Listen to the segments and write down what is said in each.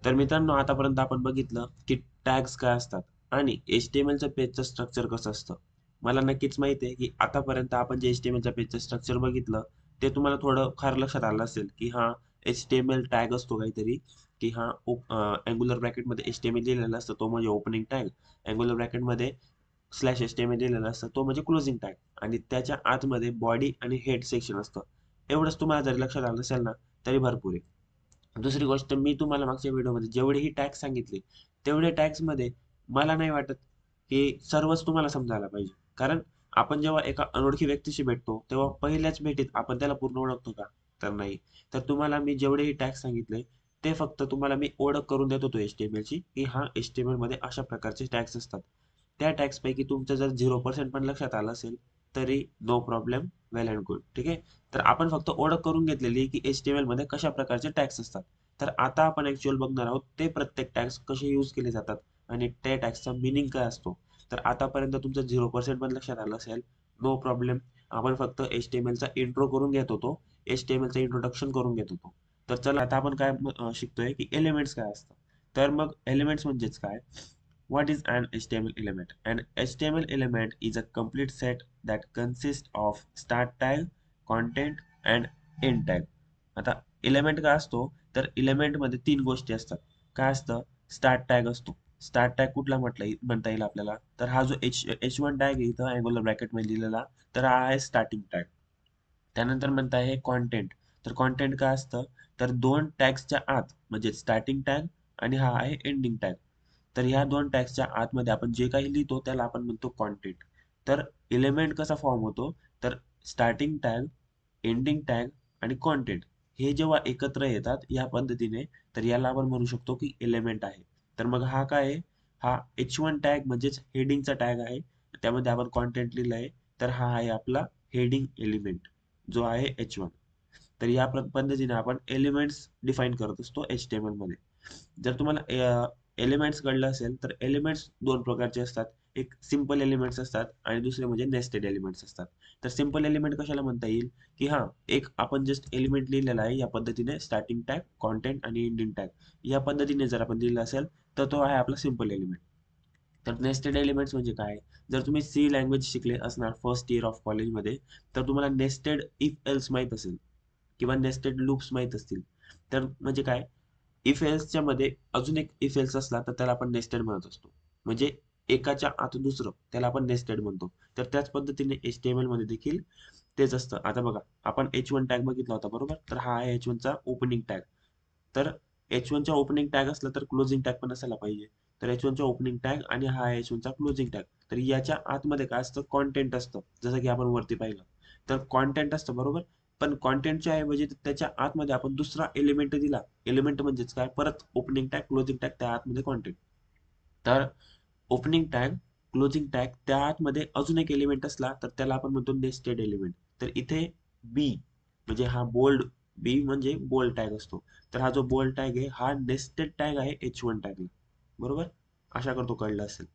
तर मित्रांनो, आतापर्यंत आपण बघितलं की टॅग्स काय असतात आणि HTMLचं पेजचं स्ट्रक्चर कसं असतं. मला नक्कीच माहिती आहे की आतापर्यंत आपण जे HTMLच्या पेजचं स्ट्रक्चर बघितलं ते तुम्हाला थोडं फार लक्षात आलं असेल की हा HTML टॅग असतो काहीतरी, की हा अँग्युलर ब्रॅकेटमध्ये HTML लिहिलेला असतं तो म्हणजे ओपनिंग टॅग, अँग्युलर ब्रॅकेटमध्ये /HTML दिलेलं असतं तो म्हणजे क्लोजिंग टॅग, आणि त्याच्या आतमध्ये बॉडी आणि हेड सेक्शन असतं. एवढंच तुम्हाला जरी लक्षात आलं असेल ना तरी भरपूर आहे. दुसरी गोष्ट, मी तुम्हाला मागच्या व्हिडिओमध्ये जेवढेही टॅग्स सांगितले तेवढे टॅग्समध्ये मला नाही वाटत की सर्वच तुम्हाला समजायला पाहिजे. कारण आपण जेव्हा एका अनोळखी व्यक्तीशी भेटतो तेव्हा पहिल्याच भेटीत आपण त्याला पूर्ण ओळखतो का? तर नाही. तर तुम्हाला मी जेवढेही टॅग्स सांगितले ते फक्त तुम्हाला मी ओळख करून देत होतो HTMLची, की हा HTML मध्ये अशा प्रकारचे टॅग्स असतात. त्या टॅग्स पैकी तुमचं जर 0% पण लक्षात आलं असेल तरी no problem, well and good. ठीक आहे. तर आपण फक्त ओळख करून घेतलेली की HTML मध्ये कशा प्रकारचे टॅग्स असतात. तर आता आपण ऍक्च्युअल बघणार आहोत ते प्रत्येक टॅग्स कसे यूज केले जातात आणि त्या टॅग्सचा मिनिंग काय असतो. तर आतापर्यंत तुमचं 0% पण लक्षात आलं असेल, नो प्रॉब्लेम. आपण फक्त HTMLचा इंट्रो करून घेत होतो, HTMLचं इंट्रोडक्शन करून घेत होतो. तर चला आता आपण काय शिकतोय की एलिमेंट्स काय असतं. तर मग एलिमेंट्स म्हणजेच काय? What is an HTML element? An HTML element is a complete set that consists of start tag, content and end tag. आता एलिमेंट काय असतो? तर एलिमेंट मध्ये तीन गोष्टी असतात. काय असतं? स्टार्ट टॅग असतो. स्टार्ट टॅग कुठला म्हणता येईल आपल्याला? तर हा जो H1 टॅग आहे इथं अँग्युलर ब्रॅकेट मध्ये लिहिलेला, तर हा आहे स्टार्टिंग टॅग. त्यानंतर म्हणता आहे कॉन्टेंट. तर कॉन्टेंट काय असतं? तर दोन टॅग्सच्या आत म्हणजे स्टार्टिंग टॅग आणि हा आहे एंडिंग टॅग. तर ह्या दोन टॅग्सच्या आतमध्ये आपण जे काही लिहितो त्याला आपण म्हणतो कॉन्टेंट. तर एलिमेंट कसा फॉर्म होतो? तर स्टार्टिंग टॅग, एंडिंग टॅग आणि कॉन्टेंट हे जेव्हा एकत्र येतात या पद्धतीने, तर याला आपण म्हणू शकतो की एलिमेंट आहे. तर मग हा काय आहे? हा H1 टॅग म्हणजेच हेडिंगचा टॅग आहे. त्यामध्ये आपण कॉन्टेंट लिहिलं आहे. तर हा आहे आपला हेडिंग एलिमेंट जो आहे H1. तर या पद्धतीने आपण एलिमेंट्स डिफाईन करत असतो HTML मध्ये. जर तुम्हाला एलिमेंट्स कळलं असेल तर एलिमेंट्स दोन प्रकारचे असतात. एक सिंपल एलिमेंट्स असतात आणि दुसरे म्हणजे नेस्टेड एलिमेंट्स असतात. तर सिंपल एलिमेंट कशाला म्हणता येईल? की हा एक आपण जस्ट एलिमेंट लिहिलेला आहे या पद्धतीने, स्टार्टिंग टॅग, कॉन्टेंट आणि एंडिंग टॅग या पद्धतीने जर आपण लिहिलं असेल तर तो आहे आपला सिंपल एलिमेंट. तर नेस्टेड एलिमेंट्स म्हणजे काय? जर तुम्ही सी लँग्वेज शिकले असणार फर्स्ट इयर ऑफ कॉलेजमध्ये, तर तुम्हाला नेस्टेड इफ एल्स माहीत असेल किंवा नेस्टेड लूप्स माहीत असतील. तर म्हणजे काय? इफ एल्सच्या मध्ये अजून एक इफ एल्स असला तर त्याला आपण नेस्टेड म्हणत असतो. म्हणजे एकाच्या आत दुसरं त्याला आपण नेस्टेड म्हणतो. तर त्याच पद्धतीने HTML मध्ये देखील तेच असतं. आता बघा, आपण H1 टॅग बघितला होता बरोबर, तर हा आहे H1 चा ओपनिंग टॅग. तर H1 चा ओपनिंग टॅग असला तर क्लोजिंग टॅग पण असायला पाहिजे. तर H1 चा ओपनिंग टॅग आणि हा आहे H1 चा क्लोजिंग टॅग. तर याच्या आतमध्ये काय असतं? कॉन्टेंट असतं, जसं की आपण वरती पाहिलं. तर कॉन्टेंट असतं बरोबर, पण कॉन्टेंटच्या ऐवजी त्याच्या आतमध्ये आपण दुसरा एलिमेंट दिला. एलिमेंट म्हणजेच काय? परत ओपनिंग टॅग, क्लोजिंग टॅग, त्या आतमध्ये कॉन्टेंट. तर ओपनिंग टॅग, क्लोजिंग टॅग, त्या आतमध्ये अजून एक एलिमेंट असला तर त्याला आपण म्हणतो नेस्टेड एलिमेंट. तर इथे बी म्हणजे हा बोल्ड, बी म्हणजे बोल्ड टॅग असतो. तर हा जो बोल्ड टॅग आहे हा नेस्टेड टॅग आहे H1 टॅगला. बरोबर? आशा करतो कळलं असेल.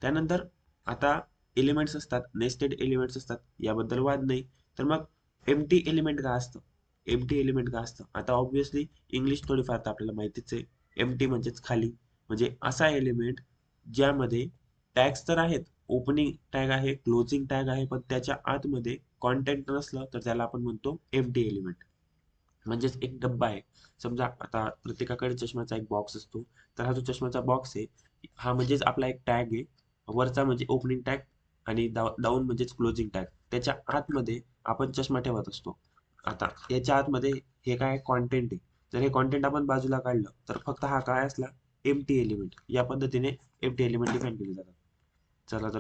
त्यानंतर आता एलिमेंट्स असतात, नेस्टेड एलिमेंट्स असतात, याबद्दल वाद नाही. तर मग एम्प्टी एलिमेंट काय असतं? एम्प्टी एलिमेंट काय असतं? आता ऑब्व्हियसली इंग्लिश थोडीफार तर आपल्याला माहितीच आहे. एम्प्टी म्हणजेच खाली. म्हणजे असा एलिमेंट ज्यामध्ये टॅग्स तर आहेत, ओपनिंग टॅग आहे, क्लोजिंग टॅग आहे, पण त्याच्या आतमध्ये कॉन्टेंट नसलं तर त्याला आपण म्हणतो एम्प्टी एलिमेंट. म्हणजेच एक डब्बा आहे. समजा आता प्रत्येकाकडे चष्म्याचा एक बॉक्स असतो. तर हा जो चष्म्याचा बॉक्स आहे, हा म्हणजेच आपला एक टॅग आहे. वरचा म्हणजे ओपनिंग टॅग आणि डाऊन म्हणजेच क्लोजिंग टॅग. त्याच्या आतमध्ये आपण चष्मा ठेवत असतो. आता याच्या आतमध्ये हे काय कॉन्टेंट आहे. जर हे कॉन्टेंट आपण बाजूला काढलं तर फक्त हा काय असला? Empty element. या पद्धतीने एम्प्टी एलिमेंट डिफाईन केले जातात. चला तर